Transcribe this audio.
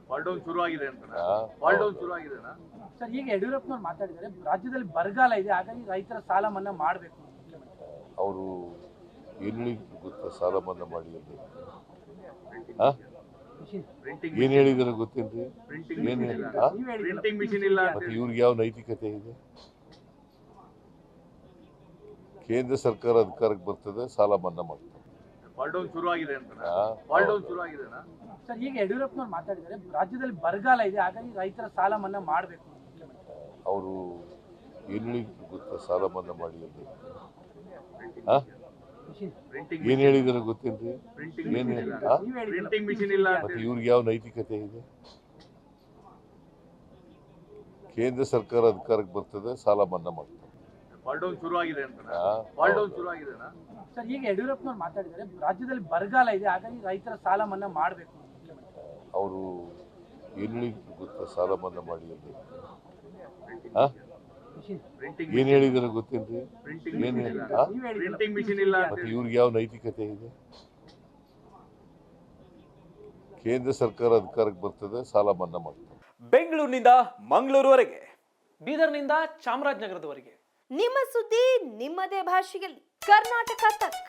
Fall down ಶುರು ಆಗಿದೆ ಅಂತ ಫಾಲ್ ಡೌನ್ ಶುರು ಆಗಿದೆನಾ ಸರ್? ಈಗ ಯಡಿಯೂರಪ್ಪನವ್ರು ಮಾತಾಡಿದ್ದಾರೆ, ರಾಜ್ಯದಲ್ಲಿ ಬರಗಾಲ ಇದೆ, ಹಾಗಾಗಿ ರೈತರ ಸಾಲ ಮನ್ನಾ ಮಾಡಬೇಕು. ಅವರು ಏನು ಹೇಳಿದ್ರು ಗೊತ್ತಾ? ಸಾಲ ಮನ್ನಾ ಮಾಡಿ ಅಂತ ಏನು ಹೇಳಿದಾರೆ ಗೊತ್ತೇನ್ರಿ? ಏನು ಪ್ರಿಂಟಿಂಗ್ ಮಿಷಿನ್ ಇಲ್ಲ ಮತ್ತೆ ಇವ್ರಿಗೆ ಯಾವ ನೈತಿಕತೆ ಇದೆ? ಕೇಂದ್ರ ಸರ್ಕಾರ ಅಧಿಕಾರಕ್ಕೆ ಬರ್ತದೆ, ಸಾಲ ಮನ್ನಾ ಮಾಡ್ತಾರೆ. ಫಾಲ್ ಡೌನ್ ಶುರು ಆಗಿದೆ ಅಂತ ಫಾಲ್ ಡೌನ್ ಶುರು ಆಗಿದೆನಾ ಸರ್? ಈಗ ಯಡಿಯೂರಪ್ಪನವ್ರು ಮಾತಾಡಿದ್ದಾರೆ, ರಾಜ್ಯದಲ್ಲಿ ಬರಗಾಲ ಇದೆ, ಹಾಗಾಗಿ ರೈತರ ಸಾಲ ಮನ್ನಾ ಮಾಡಬೇಕು. ಅವರು ಏನು ಹೇಳಿದ್ರು ಗೊತ್ತಾ? ಸಾಲ ಮನ್ನಾ ಮಾಡಿ ಅಂತ ಏನು ಹೇಳಿದಾರೆ ಗೊತ್ತೇನ್ರಿ? ಏನು ಪ್ರಿಂಟಿಂಗ್ ಮಿಷಿನ್ ಇಲ್ಲ ಮತ್ತೆ ಇವ್ರಿಗೆ ಯಾವ ನೈತಿಕತೆ ಇದೆ? ಕೇಂದ್ರ ಸರ್ಕಾರ ಅಧಿಕಾರಕ್ಕೆ ಬರ್ತದೆ, ಸಾಲ ಮನ್ನಾ ಮಾಡ್ತಾರೆ. ಫಾಲ್ ಡೌನ್ ಶುರು ಆಗಿದೆ ಅಂತ ಫಾಲ್ ಡೌನ್ ಶುರು ಆಗಿದೆನಾ ಸರ್? ಈಗ ಯಡಿಯೂರಪ್ಪನವ್ರು ಮಾತಾಡಿದ್ದಾರೆ, ರಾಜ್ಯದಲ್ಲಿ ಬರಗಾಲ ಇದೆ, ಹಾಗಾಗಿ ರೈತರ ಸಾಲ ಮನ್ನಾ ಮಾಡಬೇಕು. ಅವರು ಏನು ಹೇಳಿದ್ರು ಗೊತ್ತಾ? ಸಾಲ ಮನ್ನಾ ಮಾಡಿ ಅಂತ ಏನು ಹೇಳಿದಾರೆ ಗೊತ್ತೇನ್ರಿ? ಏನು ಪ್ರಿಂಟಿಂಗ್ ಮಿಷಿನ್ ಇಲ್ಲ ಮತ್ತೆ ಇವ್ರಿಗೆ ಯಾವ ನೈತಿಕತೆ ಇದೆ? ಕೇಂದ್ರ ಸರ್ಕಾರ ಅಧಿಕಾರಕ್ಕೆ ಬರ್ತದೆ, ಸಾಲ ಮನ್ನಾ ಮಾಡ್ತಾರೆ. ಬೆಂಗಳೂರಿನಿಂದ ಮಂಗಳೂರುವರೆಗೆ, ಬೀದರ್ನಿಂದ ಚಾಮರಾಜನಗರದವರೆಗೆ ನಿಮ್ಮ ಸುದ್ದಿ ನಿಮ್ಮದೇ ಭಾಷೆಯಲ್ಲಿ ಕರ್ನಾಟಕ ತಕ್.